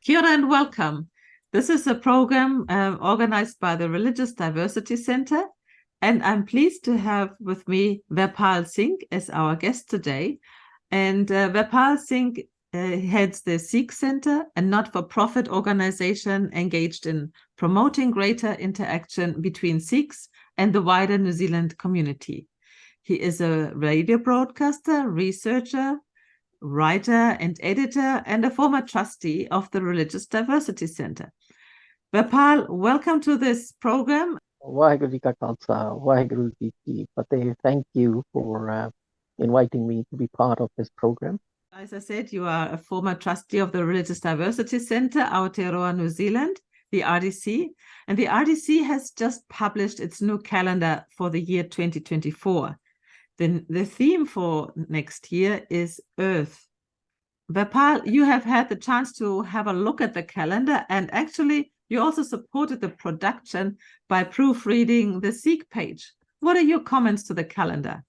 Kia ora and welcome. This is a program organized by the Religious Diversity Center, and I'm pleased to have with me Verpal Singh as our guest today. And Verpal Singh heads the Sikh Center, a not-for-profit organization engaged in promoting greater interaction between Sikhs and the wider New Zealand community. He is a radio broadcaster, researcher, writer and editor, and a former trustee of the Religious Diversity Center. Verpal, welcome to this program. Waheguru Ji Ka Khalsa, Waheguru Ji Ki Fateh. Thank you for inviting me to be part of this program. As I said, you are a former trustee of the Religious Diversity Center, Aotearoa, New Zealand, the RDC. And the RDC has just published its new calendar for the year 2024. The theme for next year is Earth. Verpal, you have had the chance to have a look at the calendar, and actually you also supported the production by proofreading the Sikh page. What are your comments to the calendar?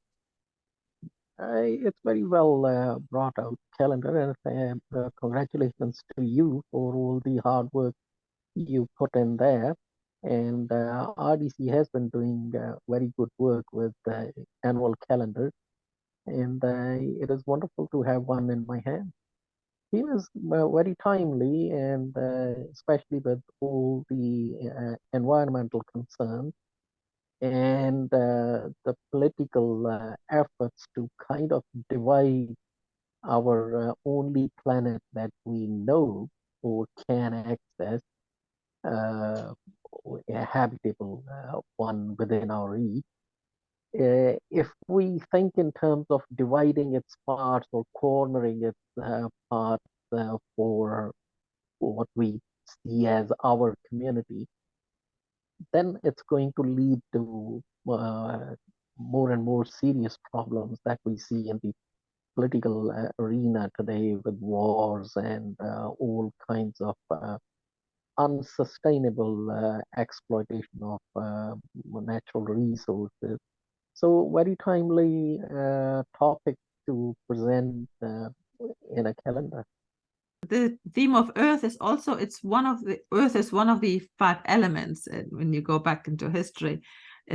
It's very well brought out calendar, and congratulations to you for all the hard work you put in there. And RDC has been doing very good work with the annual calendar, and it is wonderful to have one in my hand. He was very timely, and especially with all the environmental concerns and the political efforts to kind of divide our only planet that we know or can access, a habitable one within our reach. If we think in terms of dividing its parts or cornering its parts for what we see as our community, then it's going to lead to more and more serious problems that we see in the political arena today, with wars and all kinds of unsustainable exploitation of natural resources. So very timely topic to present in a calendar. The theme of Earth is also Earth is one of the five elements when you go back into history.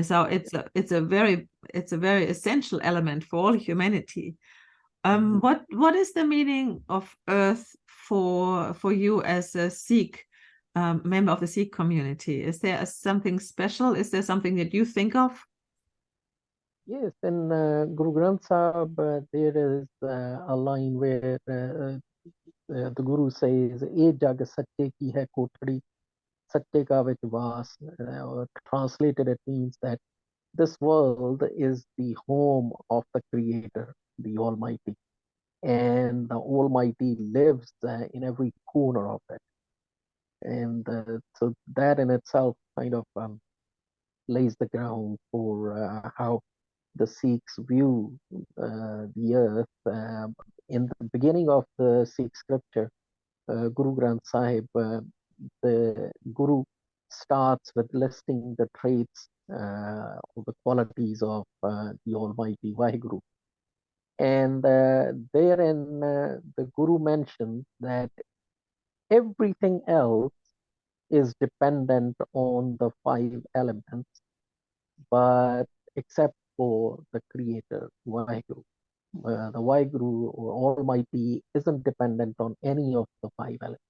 So it's a very essential element for all humanity. What is the meaning of Earth for you as a Sikh member of the Sikh community? Is there something special? Is there something that you think of? Yes, in Guru Granth Sahib, there is a line where the Guru says, "Ye jag sache ki hai kothari, sache ka vich vas." Translated, it means that this world is the home of the Creator, the Almighty, and the Almighty lives in every corner of it. And so that in itself kind of lays the ground for how the Sikhs view the earth. In the beginning of the Sikh scripture, Guru Granth Sahib, the Guru starts with listing the traits or the qualities of the Almighty Vaheguru. And therein, the Guru mentions that everything else is dependent on the five elements, but except for the Creator, Vaheguru. The Vaheguru or Almighty isn't dependent on any of the five elements,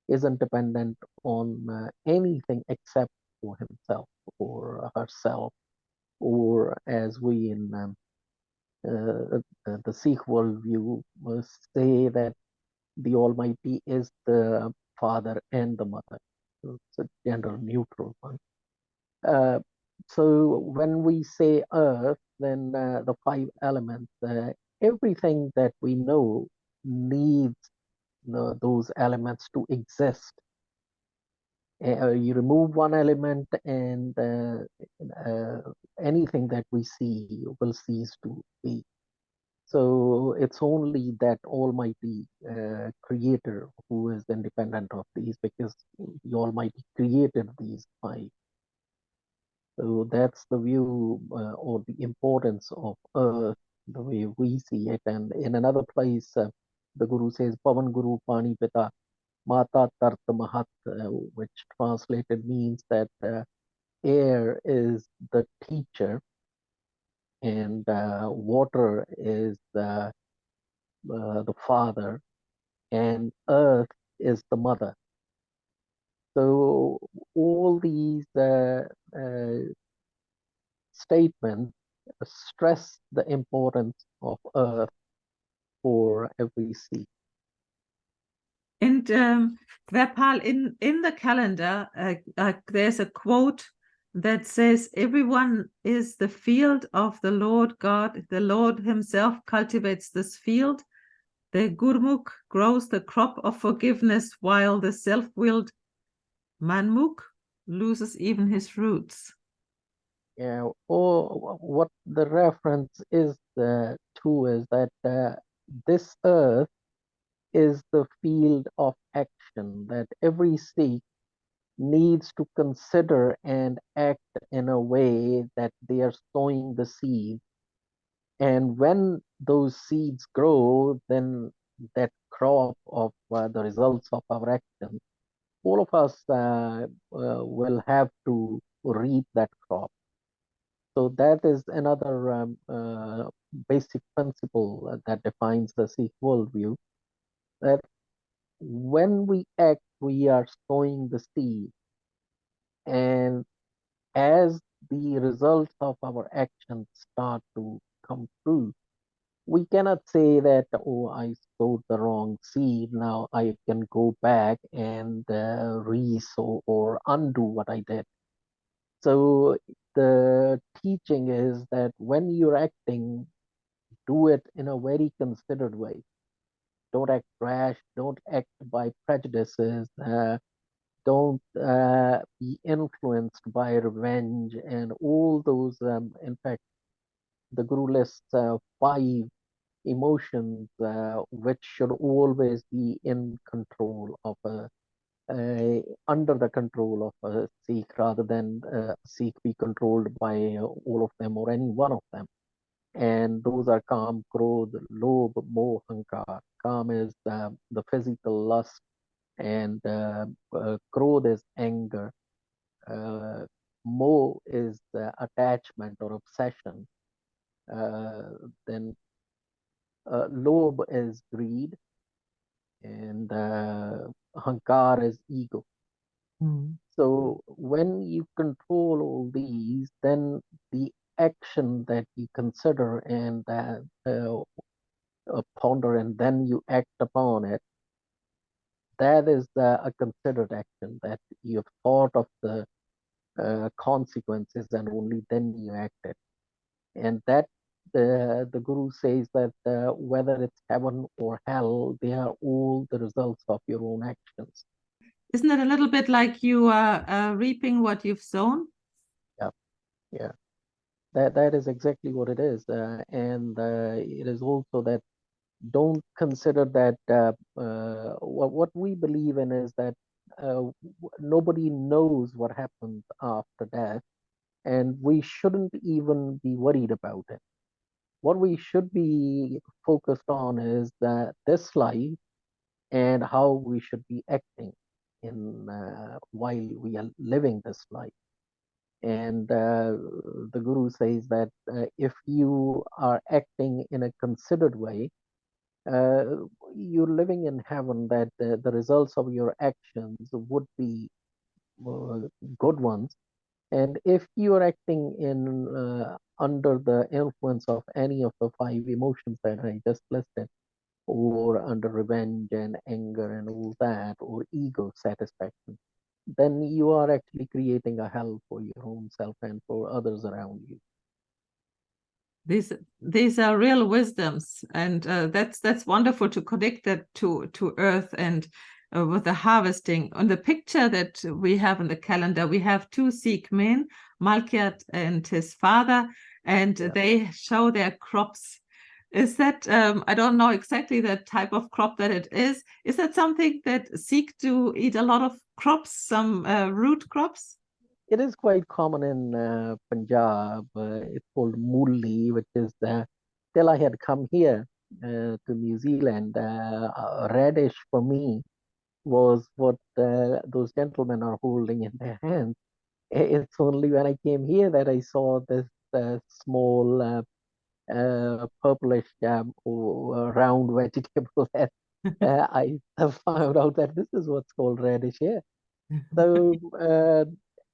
isn't dependent on anything except for himself or herself, or as we in the Sikh worldview say that the Almighty is the father and the mother. So it's a gender neutral one. So when we say earth, then the five elements, everything that we know needs those elements to exist. You remove one element and anything that we see will cease to be. So it's only that Almighty Creator who is independent of these, because the Almighty created these five. So that's the view or the importance of earth, the way we see it. And in another place, the Guru says, Pavan Guru Pani Pita. Mata Tart Mahat, which translated means that air is the teacher and water is the father, and earth is the mother. So all these statements stress the importance of earth for every Sikh. And Verpal, in the calendar, there's a quote that says, "Everyone is the field of the Lord God. The Lord himself cultivates this field. The Gurmukh grows the crop of forgiveness, while the self-willed Manmukh loses even his roots." Yeah, or what the reference is to is that this earth is the field of action that every Sikh needs to consider and act in a way that they are sowing the seed. And when those seeds grow, then that crop of the results of our action, all of us will have to reap that crop. So that is another basic principle that defines the Sikh worldview, that when we act, we are sowing the seed. And as the results of our actions start to come through, we cannot say that, oh, I sowed the wrong seed. Now I can go back and re-sow or undo what I did. So the teaching is that when you're acting, do it in a very considered way. Don't act rash. Don't act by prejudices. Don't be influenced by revenge and all those. In fact, the Guru lists 5 emotions which should always be in control of under the control of a Sikh, rather than Sikh be controlled by all of them or any one of them. And those are Kam, Krodh, Lobh, Moh, Hankar. Kam is the physical lust, and Krodh is anger. Uh, Moh is attachment or obsession. Uh, then Lobh is greed, and Hankar is ego. Mm. So when you control all these, then the action that you consider and ponder, and then you act upon it, that is a considered action, that you have thought of the consequences and only then you acted. And that the Guru says that whether it's heaven or hell, they are all the results of your own actions. Isn't it a little bit like you are reaping what you've sown? Yeah, yeah. That is exactly what it is, and it is also that don't consider that what we believe in is that nobody knows what happens after death, and we shouldn't even be worried about it. What we should be focused on is that this life and how we should be acting in while we are living this life. And the Guru says that if you are acting in a considered way, uh, you're living in heaven, that the results of your actions would be uh, good ones. And if you are acting in under the influence of any of the 5 emotions that I just listed, or under revenge and anger and all that, or ego satisfaction, then you are actually creating a hell for your own self and for others around you. These are real wisdoms, and that's wonderful to connect that to earth and with the harvesting. On the picture that we have in the calendar, we have 2 Sikh men, Malkiat and his father, and they show their crops. Is that I don't know exactly the type of crop that it is. Is that something that Sikh do eat a lot of crops, some root crops? It is quite common in Punjab. It's called mooli, which is till I had come here to New Zealand, reddish for me. was what those gentlemen are holding in their hands. It's only when I came here that I saw this small purplish round vegetable that I found out that this is what's called radish here. So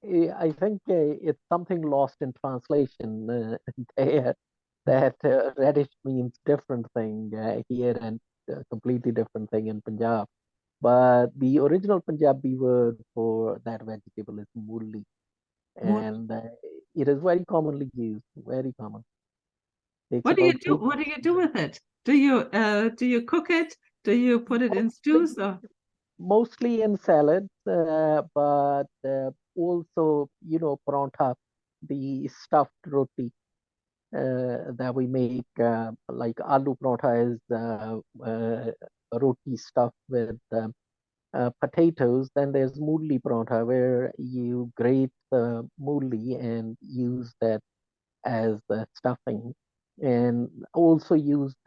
I think it's something lost in translation there, that radish means different thing here and completely different thing in Punjab. But the original Punjabi word for that vegetable is mooli, and it is very commonly used, very common. Takes What do you about do? 2 What do you do with it? Do you cook it? Do you put it in mostly, stews or mostly in salads, but also, paratha, the stuffed roti that we make, like aloo paratha is roti stuffed with potatoes. Then there's mooli paratha where you grate the mooli and use that as the stuffing, and also used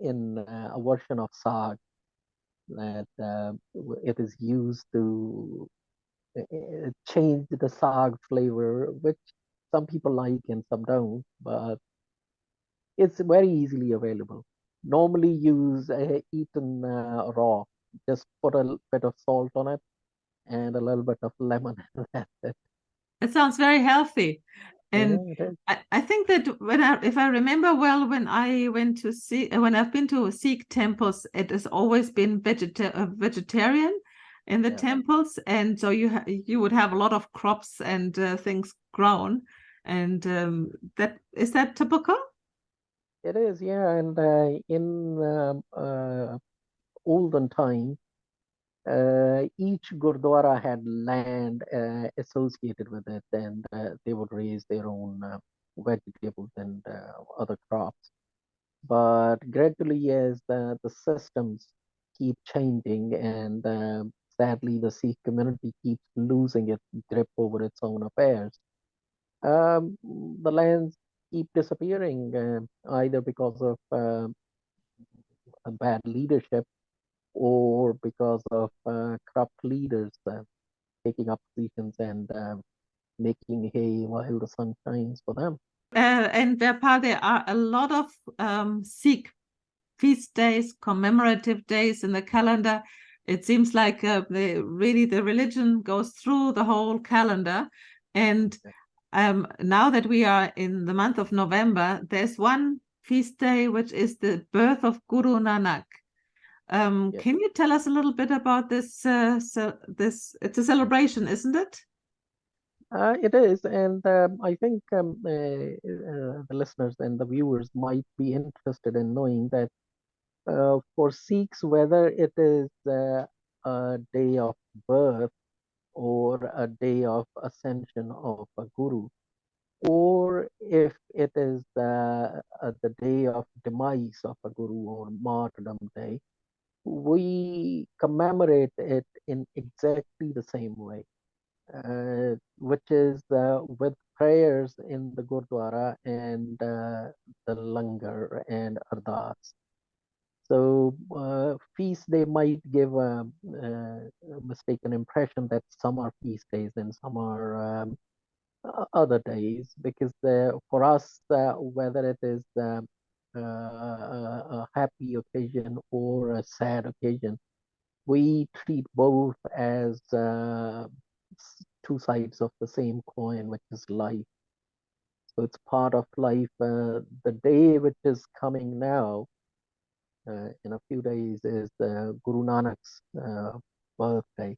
in a version of saag that it is used to change the saag flavor, which some people like and some don't, but it's very easily available. Normally use eaten raw. Just put a bit of salt on it and a little bit of lemon. That's it. it sounds very healthy. And Yeah, it is. I think that if I remember well, when I went to see, when I've been to Sikh temples, it has always been vegetarian in the Yeah, temples, and so you would have a lot of crops and things grown, and is that typical? it is. Yeah, and in olden times, each gurdwara had land associated with it, and they would raise their own vegetables and other crops. But gradually, as the systems keep changing, and sadly, the Sikh community keeps losing its grip over its own affairs, the lands keep disappearing, either because of a bad leadership or because of corrupt leaders taking up positions and making hay while the sun shines for them. And Verpal, there are a lot of Sikh feast days, commemorative days in the calendar. It seems like the religion goes through the whole calendar. And now that we are in the month of November, there's one feast day which is the birth of Guru Nanak. Yeah. Can you tell us a little bit about this? It's a celebration, isn't it? It is, and I think the listeners and the viewers might be interested in knowing that for Sikhs, whether it is a day of birth or a day of ascension of a guru, or if it is the day of demise of a guru or martyrdom day, we commemorate it in exactly the same way, which is with prayers in the Gurdwara and the langar and ardas. So feast day might give a mistaken impression that some are feast days and some are other days, because for us, whether it is a happy occasion or a sad occasion, we treat both as two sides of the same coin, which is life. So it's part of life. The day which is coming now, in a few days, is Guru Nanak's birthday.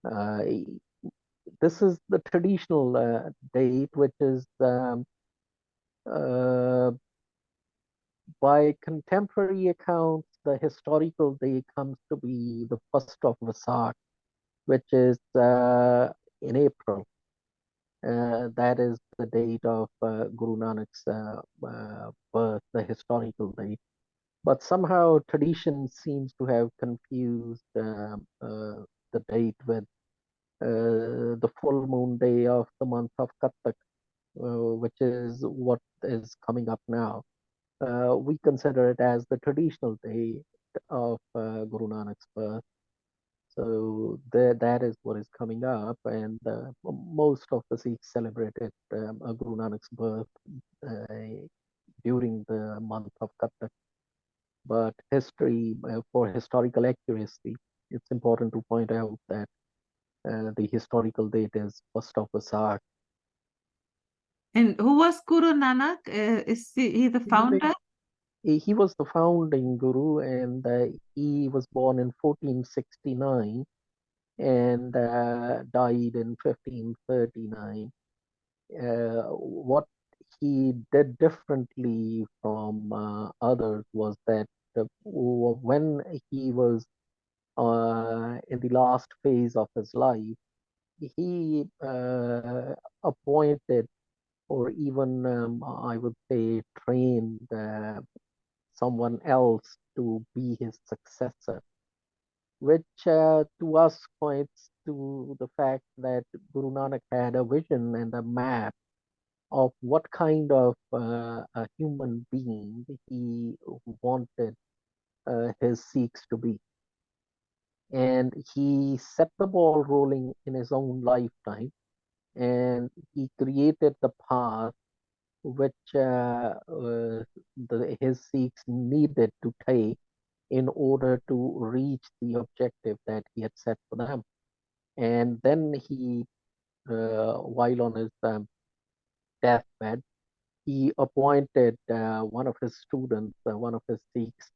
Uh, this is the traditional date, which is uh, by contemporary accounts, the historical date comes to be the 1st of Vasak, which is in April. That is the date of Guru Nanak's birth, the historical date. But somehow tradition seems to have confused the date with the full moon day of the month of Kartak, which is what is coming up now. We consider it as the traditional day of Guru Nanak's birth. So that is what is coming up, and most of the Sikhs celebrated Guru Nanak's birth during the month of Kartak. But for historical accuracy, it's important to point out that the historical date is 1st of Vasak. And who was Guru Nanak? Is he the founder? He was the founding guru, and he was born in 1469 and died in 1539. What he did differently from others was that when he was in the last phase of his life, he appointed, or even I would say trained someone else to be his successor, which to us points to the fact that Guru Nanak had a vision and a map of what kind of a human being he wanted his Sikhs to be. And he set the ball rolling in his own lifetime, and he created the path which his Sikhs needed to take in order to reach the objective that he had set for them. And then he, while on his deathbed, he appointed one of his students, one of his Sikhs,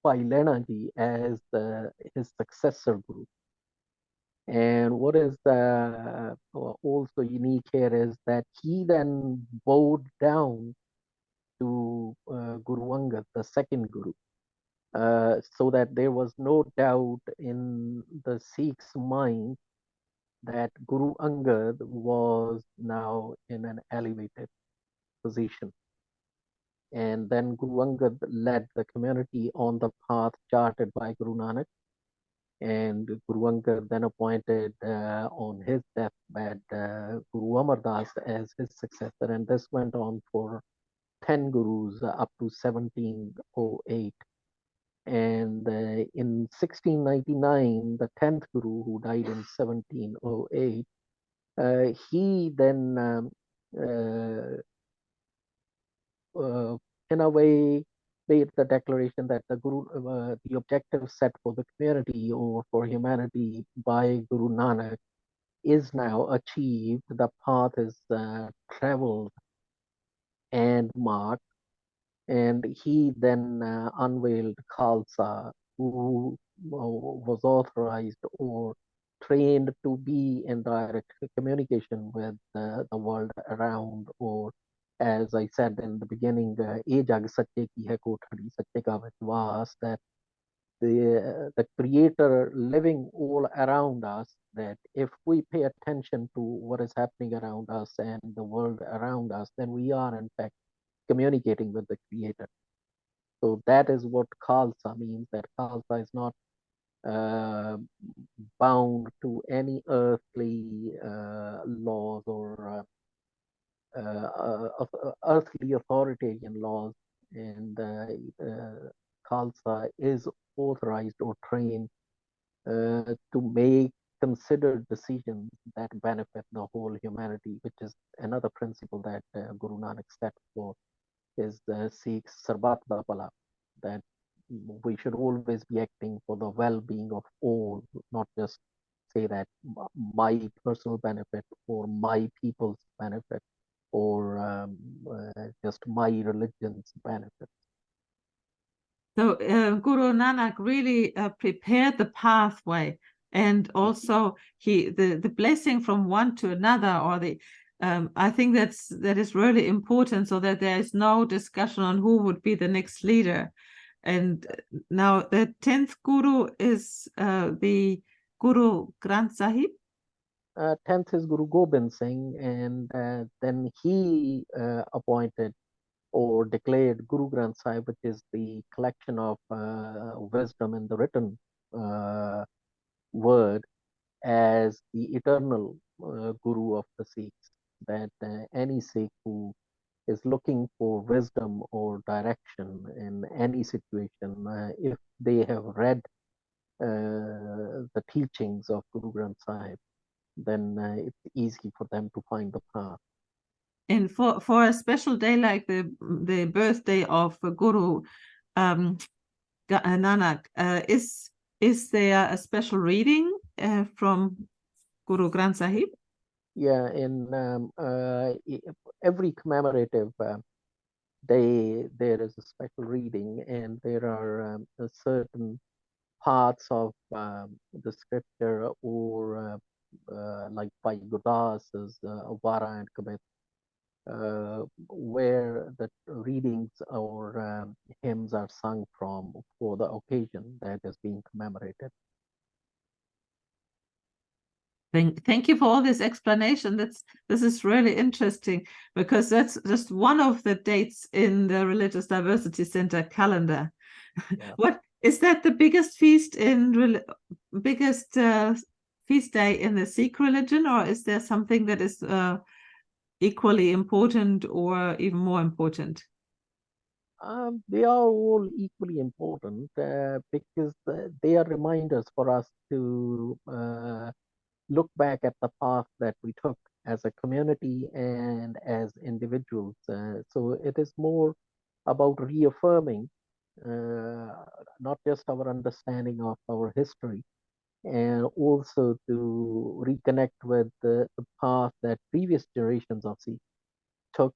Bhai Ji, as his successor guru. And what is also unique here is that he then bowed down to Guru Angad, the second guru, so that there was no doubt in the Sikhs' mind that Guru Angad was now in an elevated position. And then Guru Angad led the community on the path charted by Guru Nanak. And Guru Angad then appointed on his deathbed Guru Amar Das as his successor. And this went on for 10 gurus up to 1708. And in 1699, the 10th guru, who died in 1708, he then, in a way, made the declaration that the objective set for the community or for humanity by Guru Nanak is now achieved. The path is traveled and marked. And he then unveiled Khalsa, who was authorized or trained to be in direct communication with the world around, or as I said in the beginning, "Ye jag sache ki hai kothari, sache ka vishwas," that the creator living all around us, that if we pay attention to what is happening around us and the world around us, then we are in fact communicating with the creator. So that is what Khalsa means, that Khalsa is not bound to any earthly laws or earthly authoritarian laws. And Khalsa is authorized or trained to make considered decisions that benefit the whole humanity, which is another principle that Guru Nanak set for his Sikhs, Sarbat da Bala, that we should always be acting for the well-being of all, not just say that my personal benefit or my people's benefit or just my religion's benefit. So Guru Nanak really prepared the pathway, and also the blessing from one to another, or the I think that is really important, so that there is no discussion on who would be the next leader. And now the 10th Guru is the Guru Granth Sahib. 10th is Guru Gobind Singh, and then he appointed or declared Guru Granth Sahib, which is the collection of wisdom in the written word, as the eternal Guru of the Sikhs. That any Sikh who is looking for wisdom or direction in any situation, if they have read the teachings of Guru Granth Sahib, then it's easy for them to find the path. And for a special day like the birthday of Guru Nanak, is there a special reading from Guru Granth Sahib? Yeah, in every commemorative day, there is a special reading, and there are certain parts of the scripture, or like Bhai Gurdas's Vara and Kabit, where the readings or hymns are sung from for the occasion that is being commemorated. Thank you for all this explanation. This is really interesting, because that's just one of the dates in the Religious Diversity Center calendar. Yeah. What is that, the biggest feast biggest feast day in the Sikh religion, or is there something that is equally important or even more important? They are all equally important because they are reminders for us to look back at the path that we took as a community and as individuals. So it is more about reaffirming not just our understanding of our history, and also to reconnect with the path that previous generations of Sikh took,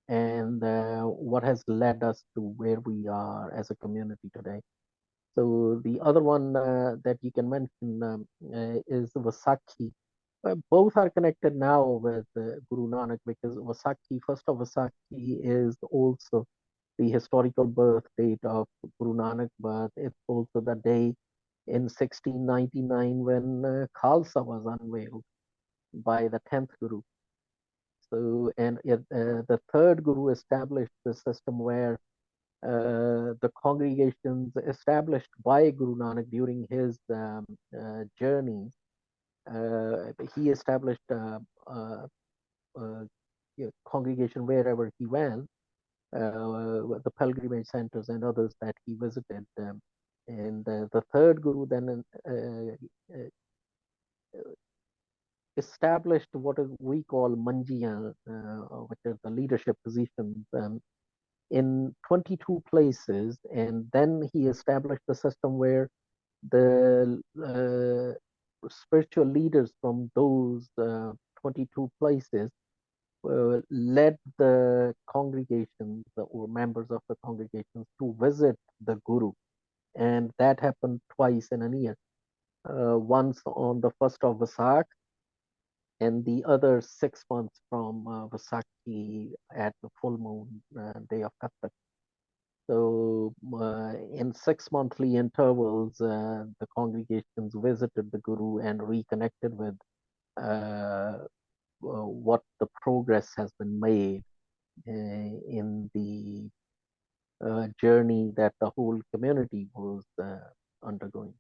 and what has led us to where we are as a community today. So the other one that you can mention is Vaisakhi. Both are connected now with Guru Nanak, because Vaisakhi, first of Vaisakhi, is also the historical birth date of Guru Nanak, but it's also the day in 1699 when Khalsa was unveiled by the 10th Guru. So, and the third Guru established the system where the congregations established by Guru Nanak during his journey. He established congregation wherever he went, the pilgrimage centers and others that he visited. And the third Guru then established what we call manjiyan, which are the leadership positions, in 22 places. And then he established a system where the spiritual leaders from those 22 places led the congregations or members of the congregations to visit the Guru. And that happened twice in a year. Once on the 1st of Vasak, and the other 6 months from Vaisakhi at the full moon day of Kathak. So in 6 monthly intervals, the congregations visited the Guru and reconnected with what the progress has been made in the journey that the whole community was undergoing.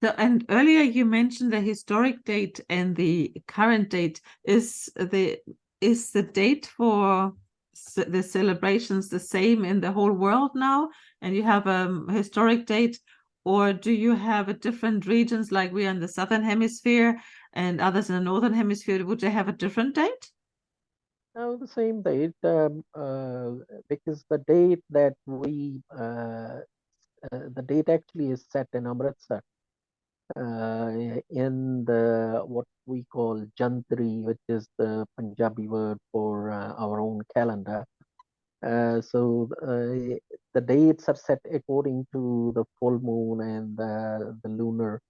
So, and earlier you mentioned the historic date and the current date. Is the date for the celebrations the same in the whole world now, and you have a historic date, or do you have a different regions, like we are in the southern hemisphere and others in the northern hemisphere? Would they have a different date? No, the same date, because the date that the date actually is set in Amritsar, in the what we call Jantri, which is the Punjabi word for our own calendar. So the dates are set according to the full moon and the lunar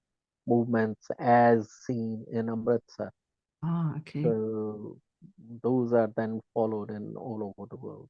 movements as seen in Amritsar. Ah, okay. So those are then followed in all over the world.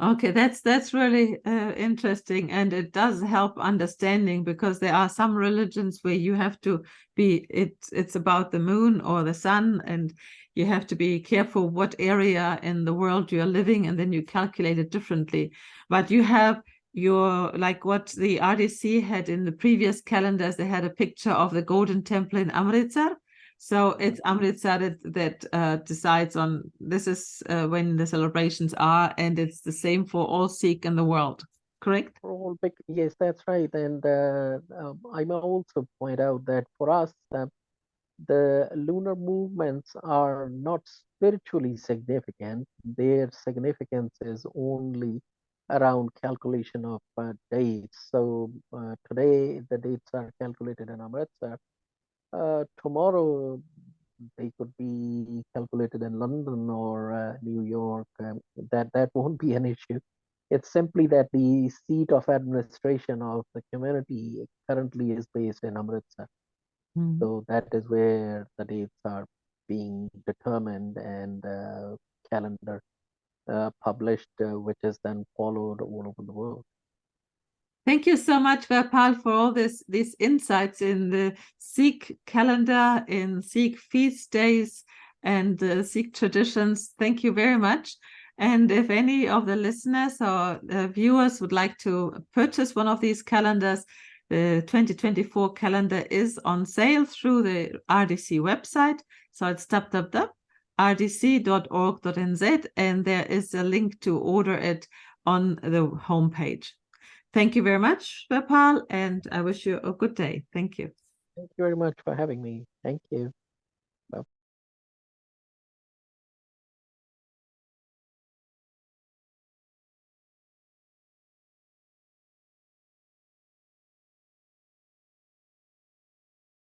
Okay, that's really interesting, and it does help understanding, because there are some religions where you have to be, it's about the moon or the sun, and you have to be careful what area in the world you are living, and then you calculate it differently. But you have your, like what the RDC had in the previous calendars, they had a picture of the Golden Temple in Amritsar. So it's Amritsar that decides on, this is when the celebrations are, and it's the same for all Sikh in the world. correct? For all big, yes, that's right. And I may also point out that for us, the lunar movements are not spiritually significant. Their significance is only around calculation of dates. So today the dates are calculated in Amritsar. Tomorrow they could be calculated in London or New York. That won't be an issue. It's simply that the seat of administration of the community currently is based in Amritsar. Mm. So that is where the dates are being determined and calendar published, which is then followed all over the world. Thank you so much, Verpal, for all these insights in the Sikh calendar, in Sikh feast days, and Sikh traditions. Thank you very much. And if any of the listeners or viewers would like to purchase one of these calendars, the 2024 calendar is on sale through the RDC website. So it's www.rdc.org.nz, and there is a link to order it on the homepage. Thank you very much, Verpal, and I wish you a good day. Thank you. Thank you very much for having me. Thank you.